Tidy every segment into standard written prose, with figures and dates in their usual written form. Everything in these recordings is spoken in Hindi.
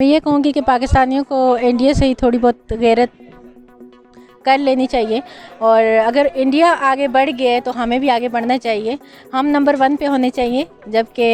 मैं ये कहूँगी कि पाकिस्तानियों को इंडिया से ही थोड़ी बहुत गैरत कर लेनी चाहिए और अगर इंडिया आगे बढ़ गया है तो हमें भी आगे बढ़ना चाहिए। हम नंबर 1 पे होने चाहिए, जबकि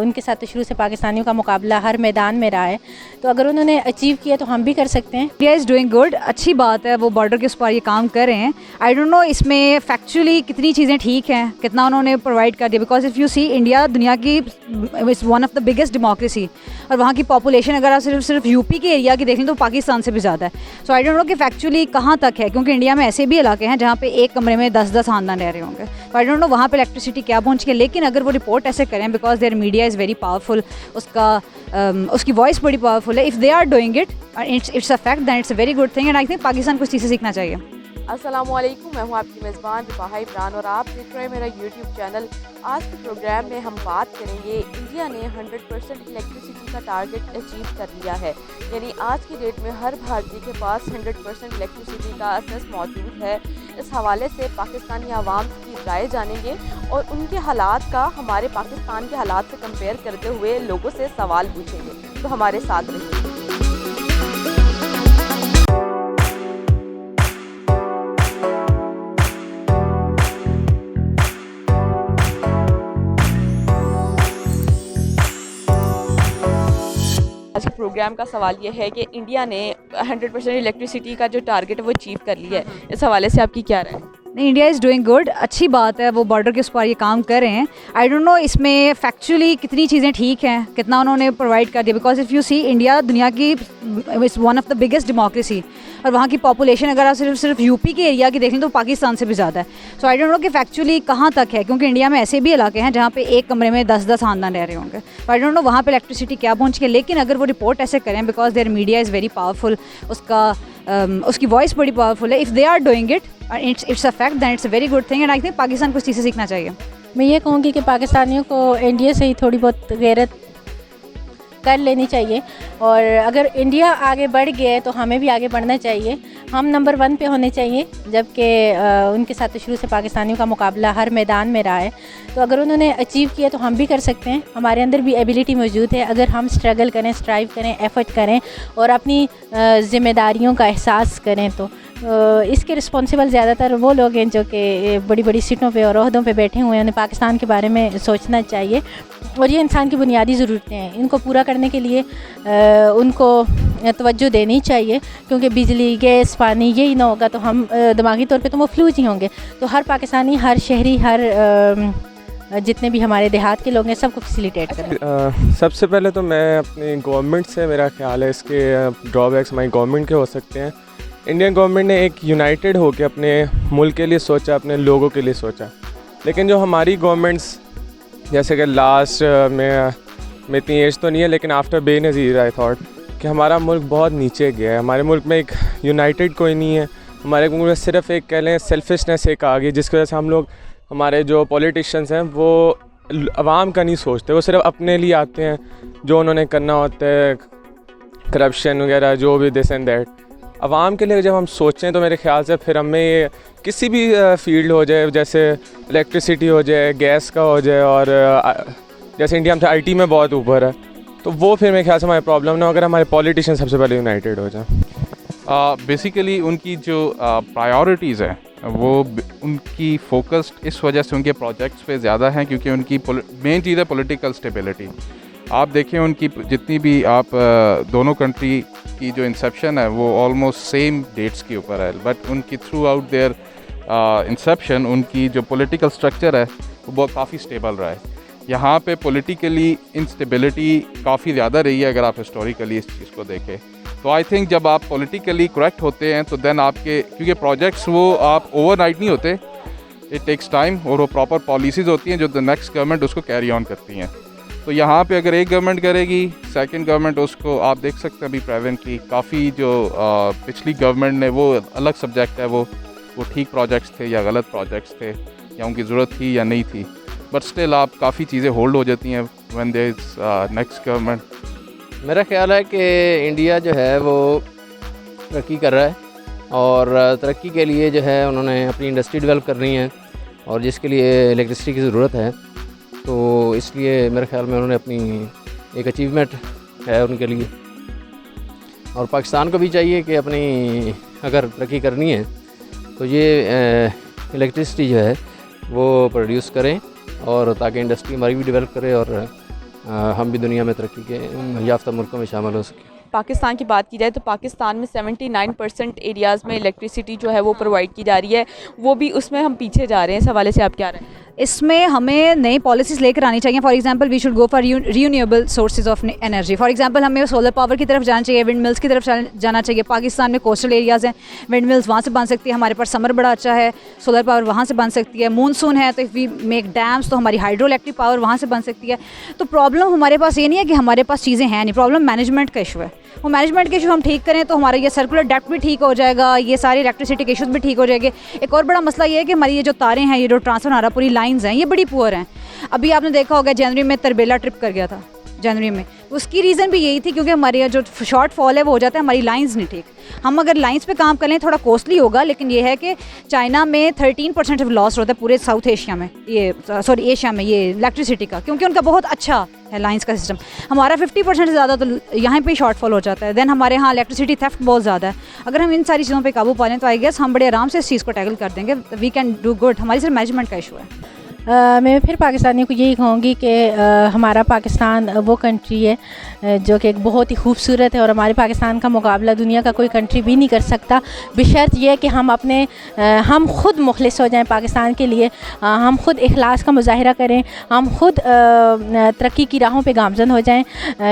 उनके साथ तो शुरू से पाकिस्तानियों का मुकाबला हर मैदान में रहा है। तो अगर उन्होंने अचीव किया तो हम भी कर सकते हैं। इंडिया इज़ डूइंग गुड, अच्छी बात है, वो बॉर्डर के उस पार ये काम कर रहे हैं। आई डोंट नो इसमें फैक्चुअली कितनी चीज़ें ठीक हैं, कितना उन्होंने प्रोवाइड कर दिया, because if you see India दुनिया की is one of the biggest democracy और वहाँ की पॉपुलेशन अगर आप सिर्फ यूपी के एरिया की देख लें तो पाकिस्तान से भी ज़्यादा है। सो आई डोंट नो कि फैक्चुअली कहाँ तक है, क्योंकि इंडिया में ऐसे भी इलाके हैं जहाँ पे एक कमरे में 10-10 खानदान रह रहे होंगे। तो आई डोंट नो वहाँ पे इलेक्ट्रिसिटी क्या पहुँच गई, लेकिन अगर वो रिपोर्ट ऐसे करें because their media is very powerful, उसकी वॉइस बड़ी पावरफुल है। If they are doing it it's a fact, then it's a very good thing and I think Pakistan को इस चीज़ से सीखना चाहिए। अस्सलामुअलैकुम, मैं हूं आपकी मेज़बान रिफाहा इमरान और आप देख रहे हैं मेरा यूट्यूब चैनल। आज के प्रोग्राम में हम बात करेंगे, इंडिया ने 100% इलेक्ट्रिसिटी का टारगेट अचीव कर लिया है। यानी आज की डेट में हर भारतीय के पास 100% इलेक्ट्रिसिटी का एक्सेस मौजूद है। इस हवाले से पाकिस्तानी आवाम की राय जानेंगे और उनके हालात का हमारे पाकिस्तान के हालात से कंपेयर करते हुए लोगों से सवाल पूछेंगे। तो हमारे साथ रहिए। आज के प्रोग्राम का सवाल ये है कि इंडिया ने 100% इलेक्ट्रिसिटी का जो टारगेट है वो अचीव कर लिया है। इस हवाले से आपकी क्या राय है? नहीं, इंडिया इज़ डूइंग गुड, अच्छी बात है, वो बॉर्डर के उस पार ये काम कर रहे हैं। आई डोंट नो इसमें फैक्चुअली कितनी चीज़ें ठीक हैं, कितना उन्होंने प्रोवाइड कर दिया, because if you see India दुनिया की is one of the biggest democracy और वहाँ की पॉपुलेशन अगर आप सिर्फ यूपी के एरिया की देख लें तो पाकिस्तान से भी ज़्यादा है। सो आई डोंट नो कि फैक्चुअली कहाँ तक है, क्योंकि इंडिया में ऐसे भी इलाके हैं जहाँ पे एक कमरे में 10-10 खानदान रह रहे होंगे। तो आई डोंट नो वहाँ पे इलेक्ट्रिसिटी क्या पहुँच गई, लेकिन अगर वो रिपोर्ट ऐसे करें because their media is very powerful, उसकी वॉइस बड़ी पावरफुल है। If they are doing it it's a fact, then it's a very good thing and I think Pakistan को इस चीज़ से सीखना चाहिए। मैं ये कहूँगी कि पाकिस्तानियों को इंडिया से ही थोड़ी बहुत गैरत कर लेनी चाहिए और अगर इंडिया आगे बढ़ गया है तो हमें भी आगे बढ़ना चाहिए। हम नंबर 1 पे होने चाहिए, जबकि उनके साथ तो शुरू से पाकिस्तानियों का मुकाबला हर मैदान में रहा है। तो अगर उन्होंने अचीव किया तो हम भी कर सकते हैं। हमारे अंदर भी एबिलिटी मौजूद है, अगर हम स्ट्रगल करें, स्ट्राइव करें, एफर्ट करें और अपनी ज़िम्मेदारियों का एहसास करें तो इसके रिस्पॉन्सिबल ज़्यादातर वो लोग हैं जो कि बड़ी बड़ी सीटों पे और ओहदों पे बैठे हुए हैं। उन्हें पाकिस्तान के बारे में सोचना चाहिए और ये इंसान की बुनियादी ज़रूरतें हैं, इनको पूरा करने के लिए उनको तवज्जो देनी चाहिए, क्योंकि बिजली, गैस, पानी यही ना होगा तो हम दिमागी तौर पे तो मफलूज ही होंगे। तो हर पाकिस्तानी, हर शहरी, हर जितने भी हमारे देहात के लोग हैं सबको फैसिलिटेट करें। सबसे पहले तो मैं अपनी गवर्नमेंट से, मेरा ख्याल है इसके ड्रॉबैक्स हमारी गवर्नमेंट के हो सकते हैं। इंडियन गवर्नमेंट ने एक यूनाइटेड होकर अपने मुल्क के लिए सोचा, अपने लोगों के लिए सोचा, लेकिन जो हमारी गवर्नमेंट्स जैसे कि लास्ट में इतनी एज तो नहीं है, लेकिन आफ्टर बेनज़ीर आई थॉट कि हमारा मुल्क बहुत नीचे गया है। हमारे मुल्क में एक यूनाइटेड कोई नहीं है, हमारे मुल्क में सिर्फ एक कह लें सेल्फिशनेस एक आ गई, जिसकी वजह से हम लोग, हमारे जो पॉलिटिशियंस हैं वो आवाम का नहीं सोचते, वो सिर्फ अपने लिए आते हैं, जो उन्होंने करना होता है, करप्शन वगैरह जो भी दिस एंड दैट। आवाम के लिए जब हम सोचें तो मेरे ख्याल से फिर हमें ये किसी भी फील्ड हो जाए, जैसे इलेक्ट्रिसिटी हो जाए, गैस का हो जाए, और जैसे इंडिया में आईटी में बहुत ऊपर है, तो वो फिर मेरे ख्याल से हमारी प्रॉब्लम ना, अगर हमारे पॉलिटिशियन सबसे पहले यूनाइटेड हो जाए। बेसिकली उनकी जो प्रायोरिटीज़ है वो उनकी फोकस्ड इस वजह से उनके प्रोजेक्ट्स पे ज़्यादा हैं, क्योंकि उनकी मेन चीज़ है पॉलिटिकल स्टेबिलिटी। आप देखें उनकी जितनी भी आप दोनों कंट्री की जो इंसेप्शन है वो ऑलमोस्ट सेम डेट्स के ऊपर है, बट उनकी थ्रू आउट देयर इंसेप्शन उनकी जो पॉलिटिकल स्ट्रक्चर है वो बहुत काफ़ी स्टेबल रहा है। यहाँ पे पॉलिटिकली इंस्टेबिलिटी काफ़ी ज़्यादा रही है अगर आप हिस्टोरिकली इस चीज़ को देखें। तो आई थिंक जब आप पॉलिटिकली करेक्ट होते हैं तो देन आपके, क्योंकि प्रोजेक्ट्स वो आप ओवरनाइट नहीं होते, इट टेक्स टाइम, और वो प्रॉपर पॉलिसीज़ होती हैं जो द नेक्स्ट गवर्नमेंट उसको कैरी ऑन करती हैं। तो यहाँ पे अगर एक गवर्नमेंट करेगी, सेकंड गवर्नमेंट उसको, आप देख सकते हैं अभी प्रेजेंटली काफ़ी जो पिछली गवर्नमेंट ने, वो अलग सब्जेक्ट है, वो ठीक प्रोजेक्ट्स थे या गलत प्रोजेक्ट्स थे, या उनकी ज़रूरत थी या नहीं थी, बट स्टिल आप काफ़ी चीज़ें होल्ड हो जाती हैं when there is next government. मेरा ख्याल है कि इंडिया जो है वो तरक्की कर रहा है और तरक्की के लिए जो है उन्होंने अपनी इंडस्ट्री डेवलप करनी है और जिसके लिए इलेक्ट्रिसिटी की ज़रूरत है, तो इसलिए मेरे ख्याल में उन्होंने अपनी एक अचीवमेंट है उनके लिए। और पाकिस्तान को भी चाहिए कि अपनी अगर तरक्की करनी है तो ये इलेक्ट्रिसिटी जो है वो प्रोड्यूस करें, और ताकि इंडस्ट्री हमारी भी डेवलप करे और हम भी दुनिया में तरक्की के याफ्ता मुल्कों में शामिल हो सकें। पाकिस्तान की बात की जाए तो पाकिस्तान में 79% एरियाज़ में इलेक्ट्रिसिटी जो है वो प्रोवाइड की जा रही है, वो भी उसमें हम पीछे जा रहे हैं। इस हवाले से आप क्या रहे हैं? इसमें हमें नई पॉलिसीज़ लेकर आनी चाहिए। For example we should go for renewable sources of energy. For example हमें सोलर पावर की तरफ जाना चाहिए, विंड मिल्स की तरफ जाना चाहिए। पाकिस्तान में कोस्टल एरियाज़ हैं, विंड मिल्स वहाँ से बन सकती है। हमारे पास समर बड़ा अच्छा है, सोलर पावर वहाँ से बन सकती है। मूनसून है तो इफ़ वी मेक डैम्स तो हमारी हाइड्रो इलेक्ट्रिक पावर वहाँ से बन सकती है। तो प्रॉब्लम हमारे पास ये नहीं है कि हमारे पास चीज़ें हैं नहीं, प्रॉब्लम मैनेजमेंट का इशू है। वो मैनेजमेंट के इशू हम ठीक करें तो हमारा ये सर्कुलर डेप्थ भी ठीक हो जाएगा, ये सारे इलेक्ट्रिसिटी के इशूज़ भी ठीक हो जाएंगे। एक और बड़ा मसला ये है कि हमारी ये जो तारें हैं, ये जो ट्रांसफार्मर पूरी लाइंस हैं, ये बड़ी पुअर हैं। अभी आपने देखा होगा जनवरी में तरबेला ट्रिप कर गया था जनवरी में, उसकी रीज़न भी यही थी क्योंकि हमारे यहाँ जो शॉर्ट फॉल है वो हो जाता है, हमारी लाइंस नहीं ठीक। हम अगर लाइंस पे काम कर लें थोड़ा कॉस्टली होगा, लेकिन ये है कि चाइना में 13% ऑफ लॉस होता है पूरे साउथ एशिया में, ये सॉरी एशिया में, ये इलेक्ट्रिसिटी का, क्योंकि उनका बहुत अच्छा है लाइंस का सिस्टम। हमारा 50% से ज़्यादा तो यहाँ पे शॉर्टफॉल हो जाता है। देन हमारे यहाँ इलेक्ट्रिसिटी थेफ्ट बहुत ज़्यादा है। अगर हम इन सारी चीज़ों पे काबू पा लें तो आई गेस हम बड़े आराम से इस चीज़ को टैकल कर देंगे। We can do good. हमारी सिर्फ मैनेजमेंट का इशू है। मैं फिर पाकिस्तानियों को यही कहूँगी कि हमारा पाकिस्तान वो कंट्री है जो कि एक बहुत ही खूबसूरत है, और हमारे पाकिस्तान का मुकाबला दुनिया का कोई कंट्री भी नहीं कर सकता, बशर्त ये कि हम खुद मुखलिस हो जाएं पाकिस्तान के लिए, हम खुद इखलास का मुजाहिरा करें, हम खुद तरक्की की राहों पे गामजन हो जाएं।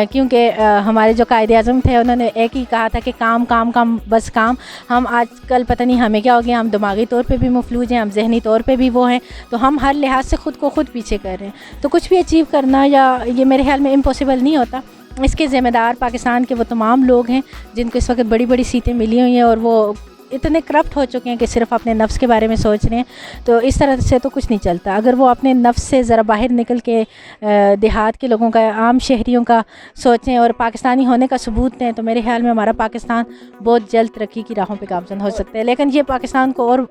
क्योंकि हमारे जो कायदे आज़म थे उन्होंने एक ही कहा था कि काम काम काम बस काम। हम आजकल पता नहीं हमें क्या हो गया, हम दिमागी तौर पे भी मफलूज हैं, हम जहनी तौर पे भी वो हैं, तो हम हर लिहाज से खुद को खुद पीछे कर रहे हैं। तो कुछ भी अचीव करना या ये मेरे ख्याल में इम्पॉसिबल नहीं होता। इसके ज़िम्मेदार पाकिस्तान के वो तमाम लोग हैं जिनको इस वक्त बड़ी बड़ी सीटें मिली हुई हैं और वो इतने करप्ट हो चुके हैं कि सिर्फ अपने नफ्स के बारे में सोच रहे हैं। तो इस तरह से तो कुछ नहीं चलता। अगर वो अपने नफ्स से ज़रा बाहर निकल के देहात के लोगों का, आम शहरियों का सोचें और पाकिस्तानी होने का सबूत दें, तो मेरे ख्याल में हमारा पाकिस्तान बहुत जल्द तरक्की की राहों पे गामजन हो सकता है। लेकिन ये पाकिस्तान को और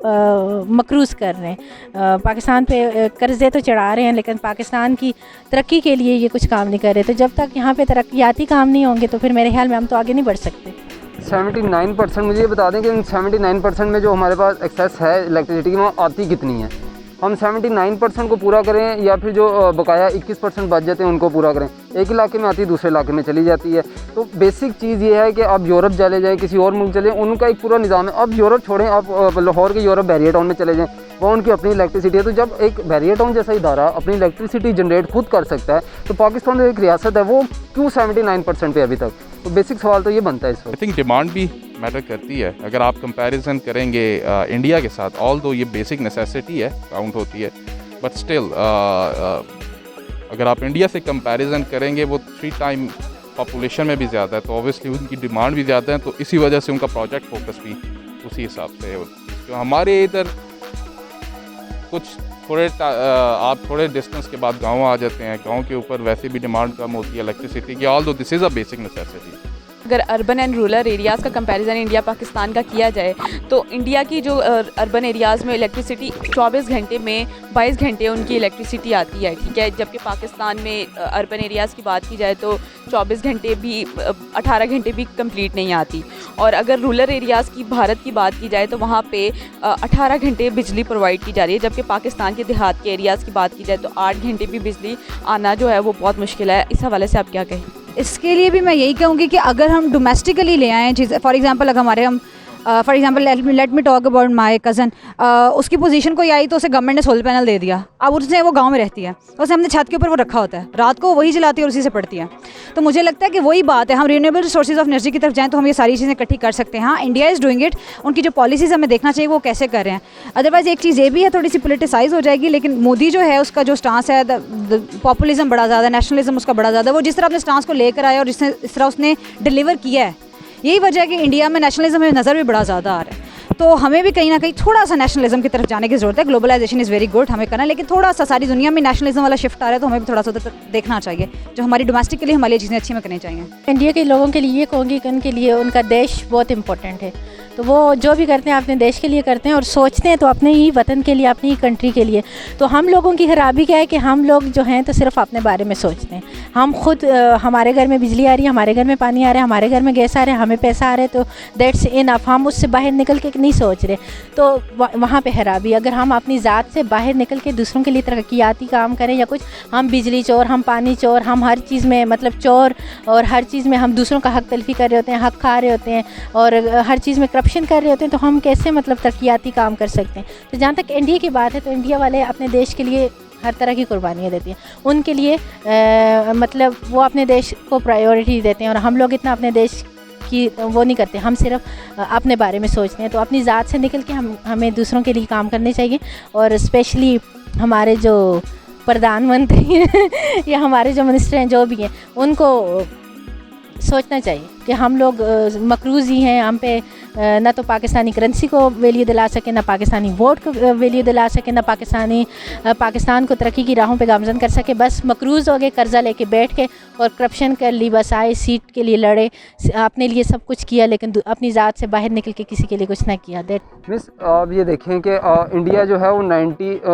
मकरूज़ कर रहे हैं, पाकिस्तान पे कर्ज़े तो चढ़ा रहे हैं, लेकिन पाकिस्तान की तरक्की के लिए ये कुछ काम नहीं कर रहे। तो जब तक यहाँ पर तरक्याती काम नहीं होंगे तो फिर मेरे ख्याल में हम तो आगे नहीं बढ़ सकते। 79% मुझे ये बता दें कि इन 79% में जो हमारे पास एक्सेस है इलेक्ट्रिसिटी की, वो आती कितनी है? हम 79% को पूरा करें या फिर जो बकाया 21% बच जाते हैं उनको पूरा करें? एक इलाके में आती है, दूसरे इलाके में चली जाती है। तो बेसिक चीज़ ये है कि आप यूरोप चले जाएँ, किसी और मुल्क चले जाएँ, उनका एक पूरा निज़ाम है। अब यूरोप छोड़ें, आप लाहौर के यूरोप बैरियर टाउन में चले जाएँ, वहाँ उनकी अपनी इलेक्ट्रिसिटी है। तो जब एक बैरियर टाउन जैसा इदारा अपनी इलेक्ट्रिसिटी जनरेट खुद कर सकता है, तो पाकिस्तान जो एक रियासत है वो क्यों 79% पे अभी तक? तो बेसिक सवाल तो ये बनता है इस वक्त। आई थिंक डिमांड भी मैटर करती है। अगर आप कंपैरिजन करेंगे इंडिया के साथ, ऑल दो ये बेसिक नेसेसिटी है, काउंट होती है, बट स्टिल अगर आप इंडिया से कंपैरिजन करेंगे, वो 3 टाइम पॉपुलेशन में भी ज़्यादा है, तो ऑब्वियसली उनकी डिमांड भी ज़्यादा है। तो इसी वजह से उनका प्रोजेक्ट फोकस भी उसी हिसाब से है। तो हमारे इधर कुछ आप थोड़े डिस्टेंस के बाद गाँव आ जाते हैं, गाँव के ऊपर वैसे भी डिमांड कम होती है इलेक्ट्रिसिटी की, ऑल दो this is a basic necessity. अगर अर्बन एंड रूरल एरियाज़ का कंपैरिजन इंडिया पाकिस्तान का किया जाए तो इंडिया की जो अर्बन एरियाज़ में इलेक्ट्रिसिटी 24 घंटे में 22 घंटे उनकी इलेक्ट्रिसिटी आती है, ठीक है। जबकि पाकिस्तान में अर्बन एरियाज़ की बात की जाए तो 24 घंटे भी 18 घंटे भी कंप्लीट नहीं आती। और अगर रूरल एरियाज़ की भारत की बात की जाए तो वहाँ पे 18 घंटे बिजली प्रोवाइड की जा रही है, जबकि पाकिस्तान के देहात के एरियाज़ की बात की जाए तो 8 घंटे भी बिजली आना जो है वो बहुत मुश्किल है। इस हवाले से आप क्या कहें? इसके लिए भी मैं यही कहूँगी कि अगर हम डोमेस्टिकली ले आएँ चीज़, फॉर एग्जांपल अगर हमारे हम for example let me talk about my cousin, उसकी पोजीशन कोई आई तो उसे गवर्नमेंट ने सोलर पैनल दे दिया। अब उसने, वो गांव में रहती है, तो उसे हमने छत के ऊपर वो रखा होता है, रात को वही जलाती है और उसी से पढ़ती है। तो मुझे लगता है कि वही बात है, हम रिन्यूएबल सोर्सेज ऑफ एनर्जी की तरफ जाएँ तो हम ये सारी चीज़ें इकट्ठी कर सकते हैं। हाँ, इंडिया इज़ डूइंग इट, उनकी जो पॉलिसीज़ हमें देखना चाहिए वो कैसे कर रहे हैं। अदरवाइज़ एक चीज़ ये भी है, थोड़ी सी पोलिटिसाइज हो जाएगी, लेकिन मोदी जो है उसका जो स्टांस है, पॉपुलिज्म बड़ा ज़्यादा, नेशनलिज्म उसका बड़ा ज़्यादा, वो जिस तरह अपने स्टांस को लेकर आया और जिस तरह उसने डिलीवर किया है, यही वजह है कि इंडिया में नेशनलिज्म में नज़र भी बड़ा ज़्यादा आ रहा है। तो हमें भी कहीं ना कहीं थोड़ा सा नेशनलिज्म की तरफ जाने की ज़रूरत है। ग्लोबलाइजेशन इज़ वेरी गुड, हमें करना है, लेकिन थोड़ा सा सारी दुनिया में नेशनलिज्म वाला शिफ्ट आ रहा है, तो हमें भी थोड़ा सा देखना चाहिए। जो हमारी डोमेस्टिक के लिए हमारे लिए चीज़ें अच्छी में करनी चाहिए। इंडिया के लोगों के लिए ये कहूँगी कि उनके लिए उनका देश बहुत इम्पोर्टेंट है। तो वो जो भी करते हैं अपने देश के लिए करते हैं और सोचते हैं तो अपने ही वतन के लिए, अपनी ही कंट्री के लिए। तो हम लोगों की खराबी क्या है कि हम लोग जो हैं तो सिर्फ अपने बारे में सोचते हैं। हम खुद हमारे घर में बिजली आ रही है, हमारे घर में पानी आ रहा है, हमारे घर में गैस आ रहा है, हमें पैसा आ रहा है, तो दैट्स इनफ। हम उससे बाहर निकल के नहीं सोच रहे, तो वहाँ पे खराबी। अगर हम अपनी ज़ात से बाहर निकल के दूसरों के लिए तरक्याती काम करें या कुछ, हम बिजली चोर, हम पानी चोर, हम हर चीज़ में मतलब चोर, और हर चीज़ में हम दूसरों का हक तलफी कर रहे होते हैं, हक खा रहे होते हैं, और हर चीज़ में करप्शन कर रहे होते हैं, तो हम कैसे मतलब तरक्याती काम कर सकते हैं। तो जहाँ तक इंडिया की बात है, तो इंडिया वाले अपने देश के लिए हर तरह की कुर्बानियाँ देती हैं। उनके लिए मतलब वो अपने देश को प्रायोरिटी देते हैं, और हम लोग इतना अपने देश की वो नहीं करते। हम सिर्फ अपने बारे में सोचते हैं। तो अपनी ज़ात से निकल के हमें दूसरों के लिए काम करने चाहिए, और स्पेशली हमारे जो प्रधानमंत्री हैं या हमारे जो मिनिस्टर हैं, जो भी हैं, उनको सोचना चाहिए कि हम लोग मकरूज़ ही हैं। हम पे ना तो पाकिस्तानी करेंसी को वैल्यू दिला सके, ना पाकिस्तानी वोट को वैल्यू दिला सके, ना पाकिस्तान को तरक्की की राहों पे गामज़न कर सके। बस मकरूज़ हो गए, कर्ज़ा लेके बैठ के और करप्शन कर ली, बस आए सीट के लिए लड़े, अपने लिए सब कुछ किया, लेकिन अपनी ज़ात से बाहर निकल के किसी के लिए कुछ ना किया। मिस, आप ये देखें कि इंडिया जो है वो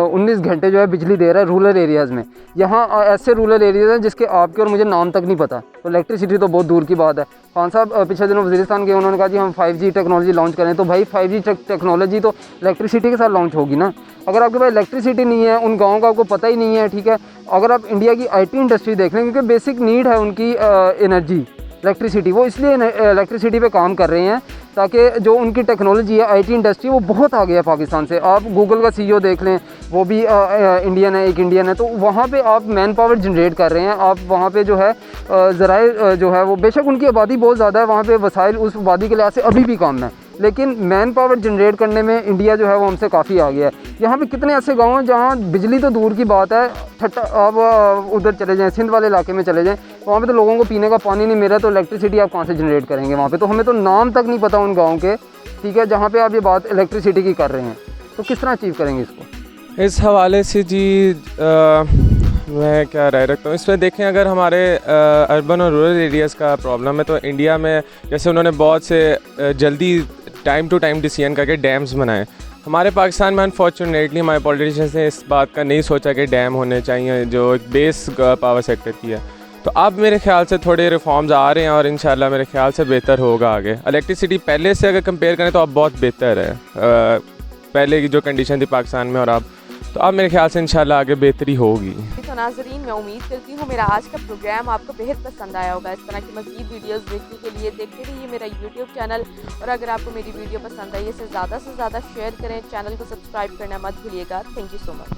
19 घंटे जो है बिजली दे रहा है रूरल एरियाज़ में। यहाँ ऐसे रूरल एरियाज़ हैं जिसके आपके और मुझे नाम तक नहीं पता, तो इलेक्ट्रिसिटी तो बहुत दूर की बात है। खान साहब पिछले दिनों वज़ीरिस्तान गए, उन्होंने कहा जी हम 5G टेक्नोलॉजी लॉन्च करें, तो भाई 5G टेक्नोलॉजी तो इलेक्ट्रिसिटी के साथ लॉन्च होगी ना। अगर आपके पास इलेक्ट्रिसिटी नहीं है, उन गाँव का आपको पता ही नहीं है, ठीक है। अगर आप इंडिया की IT इंडस्ट्री देख लें, क्योंकि बेसिक नीड है उनकी एनर्जी, इलेक्ट्रिसिटी, वो इसलिए इलेक्ट्रिसिटी पे काम कर रहे हैं ताकि जो उनकी टेक्नोलॉजी है, IT इंडस्ट्री, वो बहुत आगे है पाकिस्तान से। आप गूगल का CEO देख लें, वो भी इंडियन है, एक इंडियन है। तो वहाँ पे आप मैन पावर जनरेट कर रहे हैं। आप वहाँ पे जो है ज़राए जो है वो, बेशक उनकी आबादी बहुत ज़्यादा है, वहाँ पे वसाइल उस आबादी के लिहाज से अभी भी कम है, लेकिन मैन पावर जनरेट करने में इंडिया जो है वो हमसे काफ़ी आ गया है। यहाँ पे कितने ऐसे गांव हैं जहाँ बिजली तो दूर की बात है, आप उधर चले जाएँ, सिंध वाले इलाके में चले जाएँ, वहाँ पे तो लोगों को पीने का पानी नहीं मिल रहा, तो इलेक्ट्रिसिटी आप कहाँ से जनरेट करेंगे वहाँ पे? तो हमें तो नाम तक नहीं पता उन गाँव के, ठीक है, जहाँ पे आप ये बात इलेक्ट्रिसिटी की कर रहे हैं। तो किस तरह अचीव करेंगे इसको? इस हवाले से जी मैं क्या राय रखता हूँ इसमें, देखें अगर हमारे अर्बन और रूरल एरियाज़ का प्रॉब्लम है, तो इंडिया में जैसे उन्होंने बहुत से जल्दी टाइम टू टाइम डिसीजन करके डैम्स बनाए। हमारे पाकिस्तान में अनफॉर्चुनेटली हमारे पॉलिटिशियंस ने इस बात का नहीं सोचा कि डैम होने चाहिए जो एक बेस पावर सेक्टर की है। तो अब मेरे ख्याल से थोड़े रिफॉर्म्स आ रहे हैं और इंशाल्लाह मेरे ख्याल से बेहतर होगा आगे। इलेक्ट्रिसिटी पहले से अगर कंपेयर करें तो अब बहुत बेहतर है, पहले की जो कंडीशन थी पाकिस्तान में और अब, तो अब मेरे ख्याल से इंशाल्लाह आगे बेहतरी होगी। तो नाज़रीन, मैं उम्मीद करती हूँ मेरा आज का प्रोग्राम आपको बेहद पसंद आया होगा। इस तरह की मज़ीद वीडियोस देखने के लिए देखते रहिए मेरा YouTube चैनल, और अगर आपको मेरी वीडियो पसंद आई इसे ज़्यादा से ज़्यादा शेयर करें, चैनल को सब्सक्राइब करना मत भूलिएगा। Thank you so much.